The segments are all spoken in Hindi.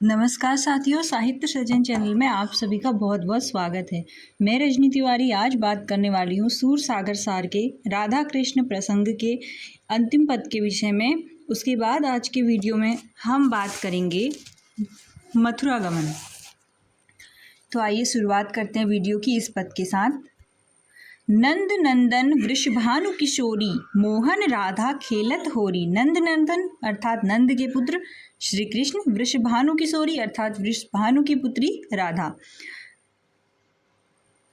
नमस्कार साथियों, साहित्य सृजन चैनल में आप सभी का बहुत बहुत स्वागत है। मैं रजनी तिवारी आज बात करने वाली हूँ सूर सागर सार के राधा कृष्ण प्रसंग के अंतिम पद के विषय में। उसके बाद आज के वीडियो में हम बात करेंगे मथुरा गमन। तो आइए शुरुआत करते हैं वीडियो की इस पद के साथ। नंद नंदन वृषभानु किशोरी, मोहन राधा खेलत होरी। नंद नंदन अर्थात नंद के पुत्र श्री कृष्ण, वृषभानु किशोरी अर्थात वृषभानु की पुत्री राधा,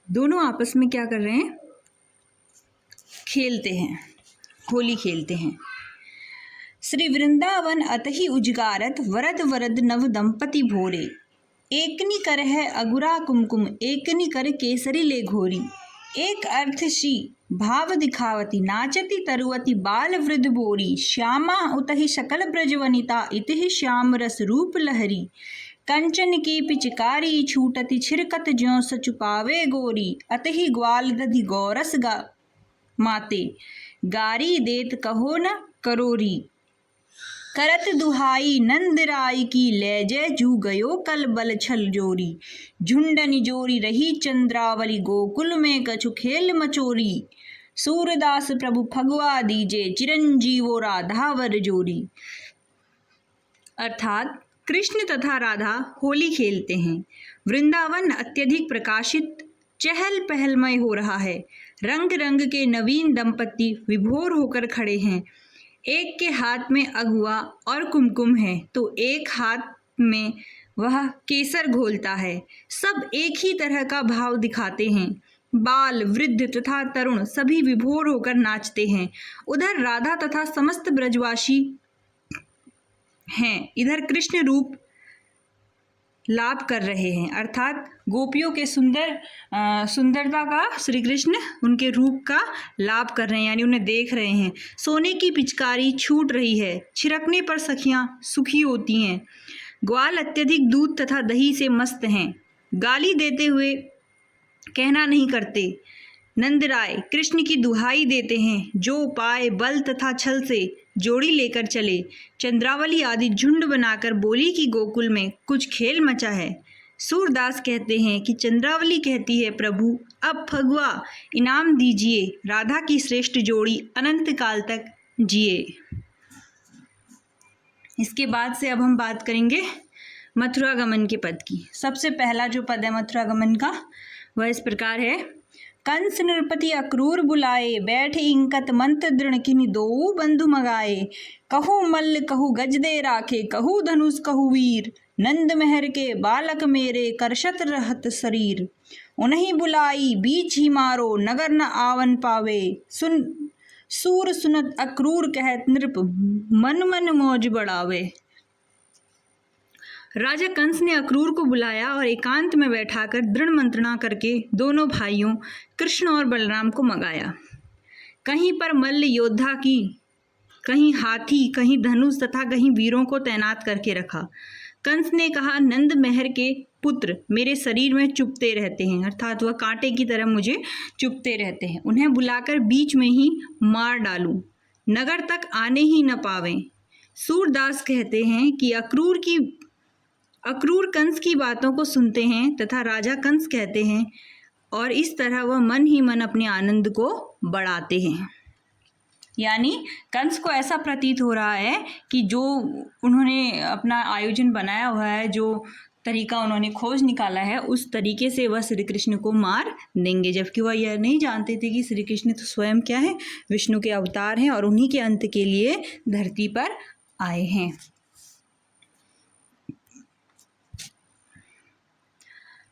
दोनों आपस में क्या कर रहे हैं? खेलते हैं, होली खेलते हैं। श्री वृंदावन अतहि उजगारत, वरद वरद नव दंपति भोरे। एकनी कर है अगुरा कुमकुम, एकनी कर केसरी ले घोरी। एक अर्थ शी भाव दिखावती, नाचती तरुवती बाल वृद्ध बोरी। श्यामा उतहि सकल ब्रज वनिता, इतिहि श्याम रस रूप लहरी। कंचन की पिचकारी छूटती, छिरकत ज्यों सचुपावे गोरी। अतहि ग्वाल दधि गौरस गा माते, गारी देत कहो न करोरी। करत दुहाई नंद राय की, ले जय जू गयो कल बल छल जोरी। झुंडन जोरी रही चंद्रावली, गोकुल में कछु खेल मचोरी। सूरदास प्रभु फगवा दीजे, चिरंजीवो राधावर जोरी। अर्थात कृष्ण तथा राधा होली खेलते हैं। वृंदावन अत्यधिक प्रकाशित चहल पहलमय हो रहा है। रंग रंग के नवीन दंपति विभोर होकर खड़े हैं। एक के हाथ में अगुआ और कुमकुम है तो एक हाथ में वह केसर घोलता है। सब एक ही तरह का भाव दिखाते हैं। बाल, वृद्ध तथा तरुण सभी विभोर होकर नाचते हैं। उधर राधा तथा समस्त ब्रजवासी हैं, इधर कृष्ण रूप लाभ कर रहे हैं। अर्थात गोपियों के सुंदरता का श्री कृष्ण उनके रूप का लाभ कर रहे हैं, यानी उन्हें देख रहे हैं। सोने की पिचकारी छूट रही है, छिड़कने पर सखियां सुखी होती हैं। ग्वाल अत्यधिक दूध तथा दही से मस्त हैं, गाली देते हुए कहना नहीं करते। नंदराय कृष्ण की दुहाई देते हैं, जो पाए बल तथा छल से जोड़ी लेकर चले। चंद्रावली आदि झुंड बनाकर बोली कि गोकुल में कुछ खेल मचा है। सूरदास कहते हैं कि चंद्रावली कहती है, प्रभु अब फगुआ इनाम दीजिए, राधा की श्रेष्ठ जोड़ी अनंत काल तक जिए। इसके बाद से अब हम बात करेंगे मथुरा गमन के पद की। सबसे पहला जो पद है मथुरा गमन का वह इस प्रकार है। कंस नृपति अक्रूर बुलाए, बैठे इंकत मंत्र दृढ़ किन्हीं दो बंधु मगाए। कहू मल्ल कहू गज दे राखे, कहू धनुष कहू वीर। नंद महर के बालक मेरे, करशत रहत शरीर। उन्हीं बुलाई बीच ही मारो, नगर न आवन पावे। सूर सुनत अक्रूर कहत, नृप मन मन मौज बढ़ावे। राजा कंस ने अक्रूर को बुलाया और एकांत में बैठाकर दृढ़ मंत्रणा करके दोनों भाइयों कृष्ण और बलराम को मंगाया। कहीं पर मल्ल योद्धा की, कहीं हाथी, कहीं धनुष तथा कहीं वीरों को तैनात करके रखा। कंस ने कहा, नंद महर के पुत्र मेरे शरीर में चुभते रहते हैं, अर्थात वह कांटे की तरह मुझे चुभते रहते हैं। उन्हें बुलाकर बीच में ही मार डालूं, नगर तक आने ही न पावें। सूरदास कहते हैं कि अक्रूर कंस की बातों को सुनते हैं तथा राजा कंस कहते हैं, और इस तरह वह मन ही मन अपने आनंद को बढ़ाते हैं। यानी कंस को ऐसा प्रतीत हो रहा है कि जो उन्होंने अपना आयोजन बनाया हुआ है, जो तरीका उन्होंने खोज निकाला है, उस तरीके से वह श्री कृष्ण को मार देंगे। जबकि वह यह नहीं जानते थे कि श्री कृष्ण तो स्वयं क्या है, विष्णु के अवतार हैं और उन्हीं के अंत के लिए धरती पर आए हैं।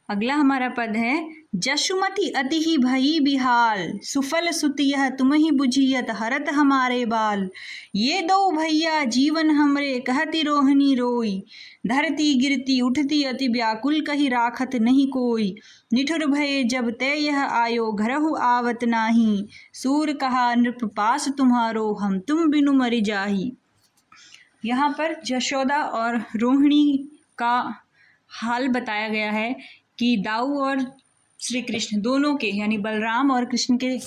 अगला हमारा पद है। जशुमति अति ही भई बिहाल, सुफल सुत यह तुम ही बुझियत, हरत हमारे बाल। ये दो भैया जीवन हमरे, कहती रोहिणी रोई। धरती गिरती उठती अति व्याकुल, कही राखत नहीं कोई। निठुर भये जब ते यह आयो, घरहु आवत नाही। सूर कहा नृप पास तुम्हारो, हम तुम बिनु मरि जाही। यहाँ पर जशोदा और रोहिणी का हाल बताया गया है कि दाऊ और श्री कृष्ण दोनों के, यानी बलराम और कृष्ण के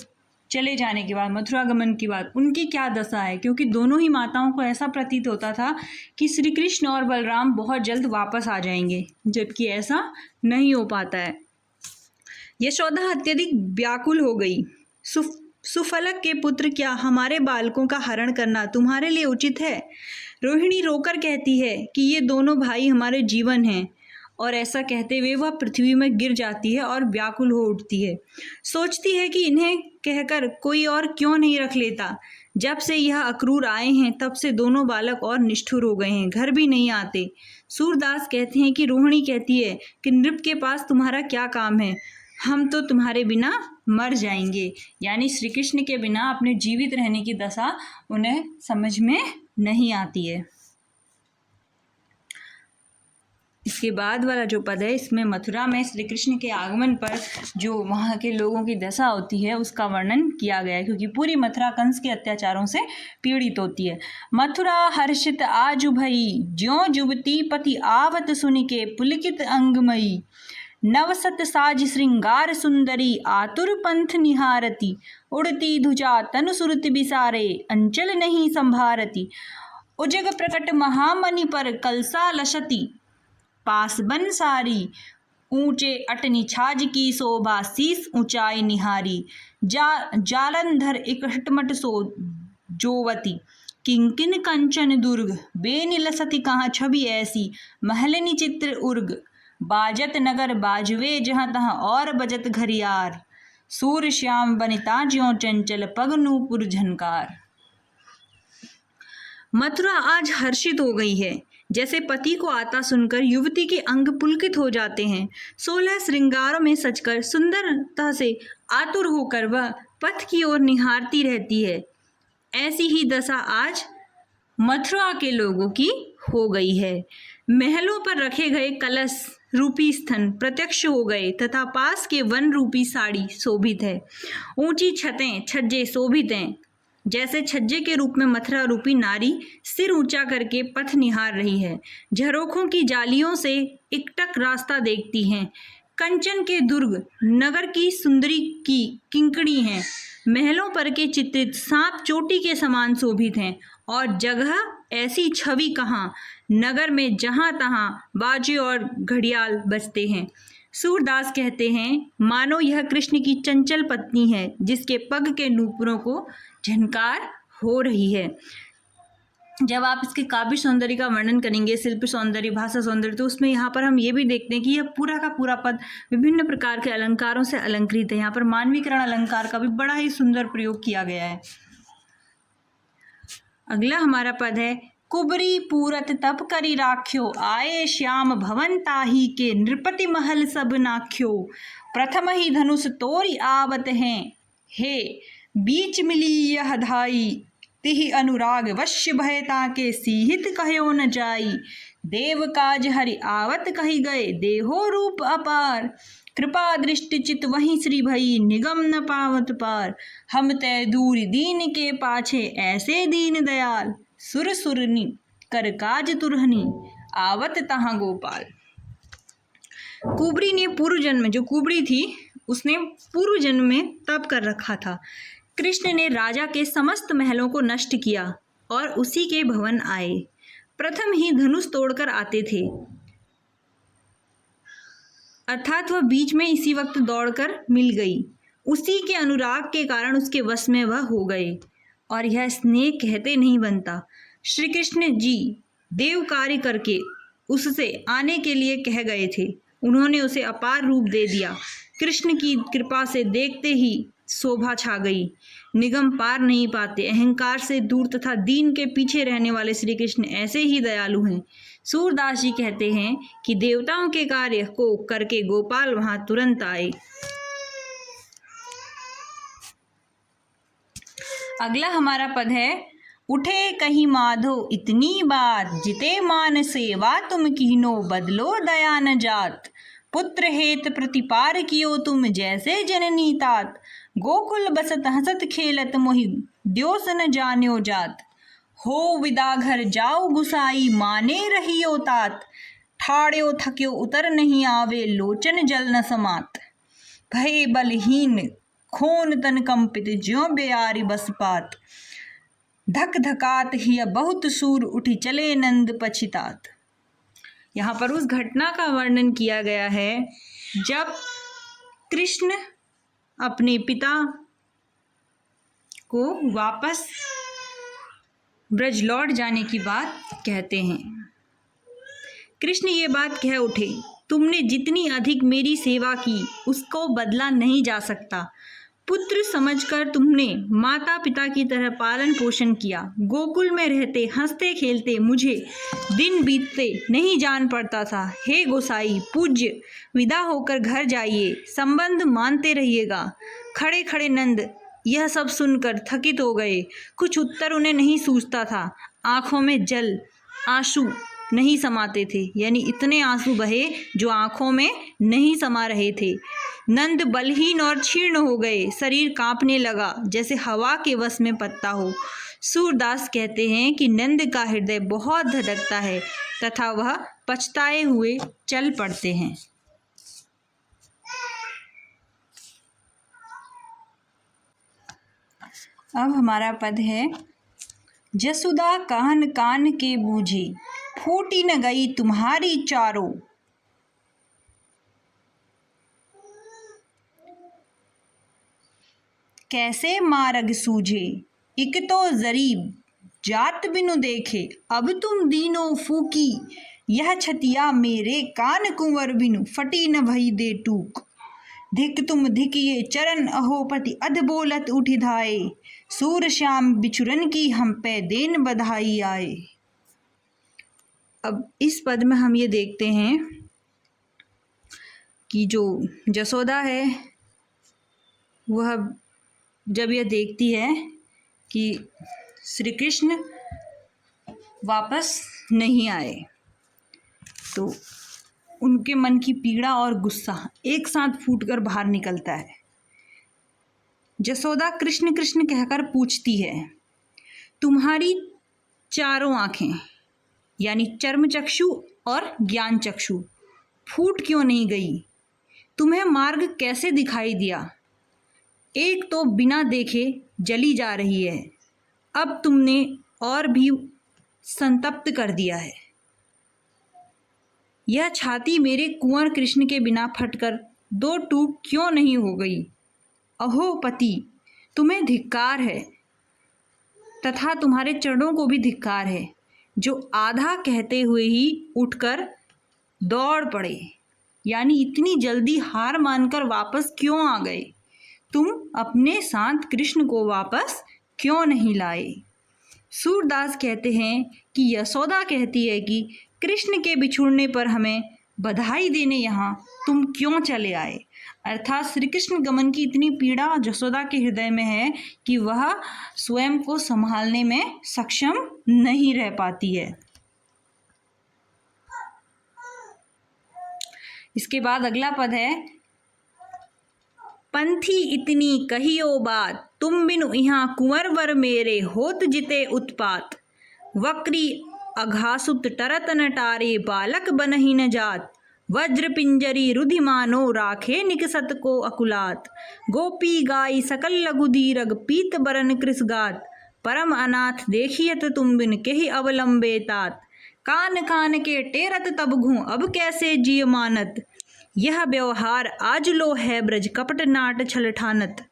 चले जाने के बाद, मथुरा गमन के बाद उनकी क्या दशा है, क्योंकि दोनों ही माताओं को ऐसा प्रतीत होता था कि श्री कृष्ण और बलराम बहुत जल्द वापस आ जाएंगे, जबकि ऐसा नहीं हो पाता है। यशोदा अत्यधिक व्याकुल हो गई। सुफलक के पुत्र, क्या हमारे बालकों का हरण करना तुम्हारे लिए उचित है? रोहिणी रोकर कहती है कि ये दोनों भाई हमारे जीवन हैं, और ऐसा कहते हुए वह पृथ्वी में गिर जाती है और व्याकुल हो उठती है। सोचती है कि इन्हें कहकर कोई और क्यों नहीं रख लेता। जब से यह अक्रूर आए हैं तब से दोनों बालक और निष्ठुर हो गए हैं, घर भी नहीं आते। सूरदास कहते हैं कि रोहिणी कहती है कि नृप के पास तुम्हारा क्या काम है, हम तो तुम्हारे बिना मर जाएंगे। यानी श्री कृष्ण के बिना अपने जीवित रहने की दशा उन्हें समझ में नहीं आती है। इसके बाद वाला जो पद है, इसमें मथुरा में श्री कृष्ण के आगमन पर जो वहाँ के लोगों की दशा होती है उसका वर्णन किया गया है, क्योंकि पूरी मथुरा कंस के अत्याचारों से पीड़ित होती है। मथुरा हर्षित आजु भई, ज्यों जुबती पति आवत सुनिके पुलकित अंगमयी। नवसत साज श्रृंगार सुंदरी, आतुर पंथ निहारती। उड़ती ध्वजा तनु सुरति बिसारे, अंचल नहीं संभारती। उजग प्रकट महामणि पर कलसा लसती, पासबन सारी। ऊंचे अटनी छाज की शोभा, शीस ऊंचाई निहारी। जालंधर इकटमट सो जोवती, किंकिन कंचन दुर्ग। बेनिलसती कहाँ छवि ऐसी, महलिनी चित्र उर्ग। बाजत नगर बाजवे जहाँ तहाँ, और बजत घरियार। सूर श्याम बनिता ज्यों चंचल, पग नूपुर झनकार। मथुरा आज हर्षित हो गई है, जैसे पति को आता सुनकर युवती के अंग पुलकित हो जाते हैं। 16 श्रृंगारों में सजकर सुंदरता से आतुर होकर वह पथ की ओर निहारती रहती है। ऐसी ही दशा आज मथुरा के लोगों की हो गई है। महलों पर रखे गए कलश रूपी स्तन प्रत्यक्ष हो गए तथा पास के वन रूपी साड़ी शोभित है। ऊंची छतें छज्जे शोभित हैं। जैसे छज्जे के रूप में मथुरा रूपी नारी सिर ऊंचा करके पथ निहार रही है। झरोखों की जालियों से एकटक रास्ता देखती हैं। कंचन के दुर्ग नगर की सुंदरी की किंकड़ी हैं। महलों पर के चित्रित सांप चोटी के समान शोभित हैं, और जगह ऐसी छवि कहाँ, नगर में जहाँ तहाँ बाजे और घड़ियाल बजते हैं। सूरदास कहते हैं, मानो यह कृष्ण की चंचल पत्नी है, जिसके पग के नूपुरों को झनकार हो रही है। जब आप इसके काव्य सौंदर्य का वर्णन करेंगे, शिल्प सौंदर्य, भाषा सौंदर्य, तो उसमें यहाँ पर हम ये भी देखते हैं कि यह पूरा का पूरा पद विभिन्न प्रकार के अलंकारों से अलंकृत है। यहाँ पर मानवीकरण अलंकार का भी बड़ा ही सुंदर प्रयोग किया गया है। अगला हमारा पद है, कुबरी पूरत तप करी राख्यो, आए श्याम भवन ताही के, नृपति महल सब नाख्यो। प्रथम ही धनुष तोरी आवत हैं, हे बीच मिली यह धाई। तिहि अनुराग वश्य भयता के, सीहित कहो न जाई। देव काज हरि आवत कही गए, देहो रूप अपार। कृपा दृष्टि चित वहीं श्री भई, निगम न पावत पार। हम तय दूर दीन के पाछे, ऐसे दीन दयाल। सुर सुरनी कर काज तुरहनी, आवत तहाँ गोपाल। कुबरी ने पूर्व जन्म में, जो कुबरी थी उसने पूर्व जन्म में तप कर रखा था। कृष्ण ने राजा के समस्त महलों को नष्ट किया और उसी के भवन आए। प्रथम ही धनुष तोड़कर आते थे, अर्थात वह बीच में इसी वक्त दौड़कर मिल गई। उसी के अनुराग के कारण उसके वश में वह हो गए, और यह स्नेह कहते नहीं बनता। श्री कृष्ण जी देव कार्य करके उससे आने के लिए कह गए थे। उन्होंने उसे अपार रूप दे दिया। कृष्ण की कृपा से देखते ही शोभा छा गई। निगम पार नहीं पाते। अहंकार से दूर तथा दीन के पीछे रहने वाले श्री कृष्ण ऐसे ही दयालु हैं। सूरदास जी कहते हैं कि देवताओं के कार्य को करके गोपाल वहां तुरंत आए। अगला हमारा पद है, उठे कहीं माधो इतनी बात, जिते मान सेवा तुम कीनो, बदलो दया न जात। पुत्र हेत प्रतिपार कियो तुम, जैसे जननी तात। गोकुल बसत हसत खेलत, मोहि द्योस न जान्यो जात। हो विदा घर जाओ गुसाई, माने रहियो तात। ठाड़्यो थक्यो उतर नहीं आवे, लोचन जल न समात। भय बलहीन खोन तन कंपित ज्यों बेयारी बसपात। धक धकात ही बहुत सूर उठी चले नंद पछितात। यहाँ पर उस घटना का वर्णन किया गया है जब कृष्ण अपने पिता को वापस ब्रज लौट जाने की बात कहते हैं। कृष्ण ये बात कह उठे, तुमने जितनी अधिक मेरी सेवा की उसको बदला नहीं जा सकता। पुत्र समझकर तुमने माता पिता की तरह पालन पोषण किया। गोकुल में रहते हंसते खेलते मुझे दिन बीतते नहीं जान पड़ता था। हे गोसाई पूज्य, विदा होकर घर जाइए, संबंध मानते रहिएगा। खड़े खड़े नंद यह सब सुनकर थकित हो गए। कुछ उत्तर उन्हें नहीं सूझता था। आंखों में जल आंसू नहीं समाते थे, यानी इतने आंसू बहे जो आंखों में नहीं समा रहे थे। नंद बलहीन और क्षीण हो गए। शरीर कांपने लगा जैसे हवा के वश में पत्ता हो। सूरदास कहते हैं कि नंद का हृदय बहुत धड़कता है तथा वह पछताए हुए चल पड़ते हैं। अब हमारा पद है, जसुदा कहन कान के बूझी, फूटी न गई तुम्हारी चारों। कैसे मार्ग सूझे इक तो जरीब, जात बिनु देखे अब तुम दीनो फूकी। यह छतिया मेरे कान कुंवर बिनु, फटी न भई दे टूक। धिक तुम धिकिए चरण अहोपति, अध बोलत उठि धाये। सूर श्याम बिछुरन की हम पे देन बधाई आए। अब इस पद में हम ये देखते हैं कि जो जसोदा है वह जब यह देखती है कि श्री कृष्ण वापस नहीं आए तो उनके मन की पीड़ा और गुस्सा एक साथ फूटकर बाहर निकलता है। जसोदा कृष्ण कृष्ण कहकर पूछती है, तुम्हारी चारों आंखें यानी चर्म चक्षु और ज्ञान चक्षु फूट क्यों नहीं गई? तुम्हें मार्ग कैसे दिखाई दिया? एक तो बिना देखे जली जा रही है, अब तुमने और भी संतप्त कर दिया है। यह छाती मेरे कुंवर कृष्ण के बिना फटकर दो टूक क्यों नहीं हो गई? अहो पति, तुम्हें धिक्कार है तथा तुम्हारे चरणों को भी धिक्कार है, जो आधा कहते हुए ही उठकर दौड़ पड़े, यानी इतनी जल्दी हार मानकर वापस क्यों आ गए? तुम अपने साथ कृष्ण को वापस क्यों नहीं लाए? सूरदास कहते हैं कि यशोदा कहती है कि कृष्ण के बिछुड़ने पर हमें बधाई देने यहाँ तुम क्यों चले आए? अर्थात श्री कृष्ण गमन की इतनी पीड़ा जसोदा के हृदय में है कि वह स्वयं को संभालने में सक्षम नहीं रह पाती है। इसके बाद अगला पद है, पंथी इतनी कहियो बात, तुम बिनु यहाँ कुंवर वर मेरे, होत जिते उत्पात। वक्री अघासुत टरत नटारे, बालक बनहि न जात। वज्र पिंजरी रुधिमानो, राखे निकसत को अकुलात। गोपी गाई सकल लघु दीरग, पीत बरन कृसगात। परम अनाथ देखियत तुम बिन, केहि अवलंबे तात। कान कान के टेरत तब घूं, अब कैसे जिय मानत। यह व्यवहार आज लो है ब्रज, कपट नाट छल ठानत।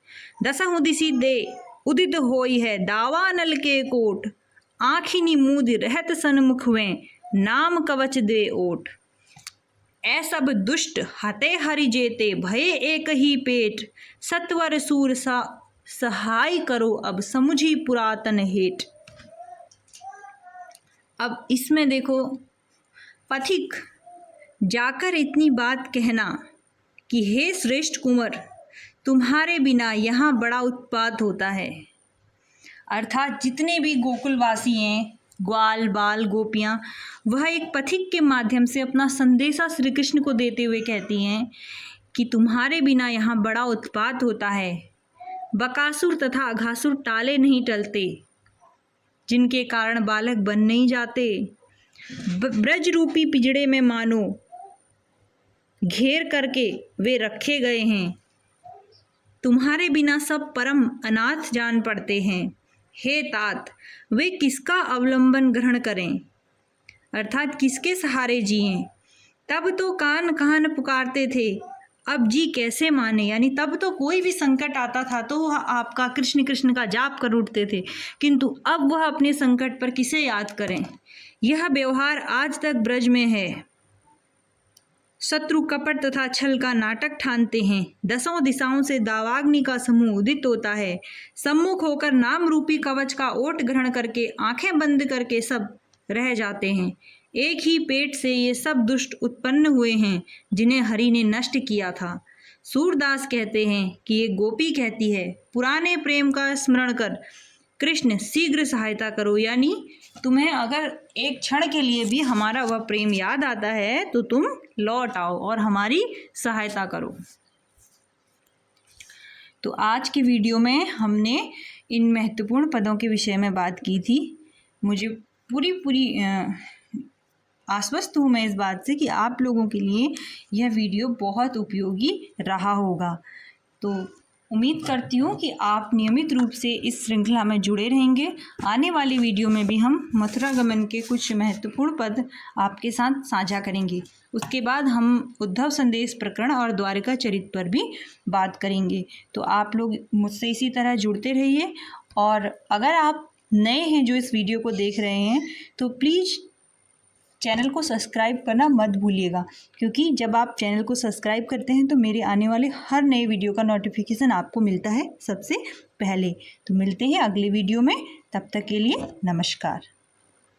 दसहु दिसि दे उदित होई है, दावा नल के कोट। आँखिनी मूद रहत सन्मुखवें, नाम कवच दे ओट। ऐ सब दुष्ट हते हरि जेते, भये एक ही पेट। सत्वर सूर सा सहाय करो, अब समुझी पुरातन हेट। अब इसमें देखो, पथिक जाकर इतनी बात कहना कि हे श्रेष्ठ कुंवर, तुम्हारे बिना यहाँ बड़ा उत्पात होता है। अर्थात जितने भी गोकुलवासी हैं, ग्वाल बाल गोपियाँ, वह एक पथिक के माध्यम से अपना संदेशा श्री कृष्ण को देते हुए कहती हैं कि तुम्हारे बिना यहाँ बड़ा उत्पात होता है। बकासुर तथा अघासुर टाले नहीं टलते, जिनके कारण बालक बन नहीं जाते। ब्रज रूपी पिंजड़े में मानो घेर करके वे रखे गए हैं। तुम्हारे बिना सब परम अनाथ जान पड़ते हैं। हे तात, वे किसका अवलंबन ग्रहण करें, अर्थात किसके सहारे जिएं। तब तो कान कान पुकारते थे, अब जी कैसे माने। यानी तब तो कोई भी संकट आता था तो वह आपका कृष्ण कृष्ण का जाप कर उठते थे, किंतु अब वह अपने संकट पर किसे याद करें। यह व्यवहार आज तक ब्रज में है। शत्रु कपट तथा छल का नाटक ठानते हैं। दसों दिशाओं से दावाग्नि का समूह उदित होता है। सम्मुख होकर नाम रूपी कवच का ओट ग्रहण करके आंखें बंद करके सब रह जाते हैं। एक ही पेट से ये सब दुष्ट उत्पन्न हुए हैं जिन्हें हरि ने नष्ट किया था। सूरदास कहते हैं कि एक गोपी कहती है, पुराने प्रेम का स्मरण कर कृष्ण शीघ्र सहायता करो। यानी तुम्हें अगर एक क्षण के लिए भी हमारा वह प्रेम याद आता है तो तुम लौट आओ और हमारी सहायता करो। तो आज की वीडियो में हमने इन महत्वपूर्ण पदों के विषय में बात की थी। मुझे पूरी आश्वस्त हूँ मैं इस बात से कि आप लोगों के लिए यह वीडियो बहुत उपयोगी रहा होगा। तो उम्मीद करती हूँ कि आप नियमित रूप से इस श्रृंखला में जुड़े रहेंगे। आने वाली वीडियो में भी हम मथुरा गमन के कुछ महत्वपूर्ण पद आपके साथ साझा करेंगे। उसके बाद हम उद्धव संदेश प्रकरण और द्वारिका चरित पर भी बात करेंगे। तो आप लोग मुझसे इसी तरह जुड़ते रहिए, और अगर आप नए हैं जो इस वीडियो को देख रहे हैं तो प्लीज़ चैनल को सब्सक्राइब करना मत भूलिएगा, क्योंकि जब आप चैनल को सब्सक्राइब करते हैं तो मेरे आने वाले हर नए वीडियो का नोटिफिकेशन आपको मिलता है सबसे पहले। तो मिलते हैं अगले वीडियो में, तब तक के लिए नमस्कार।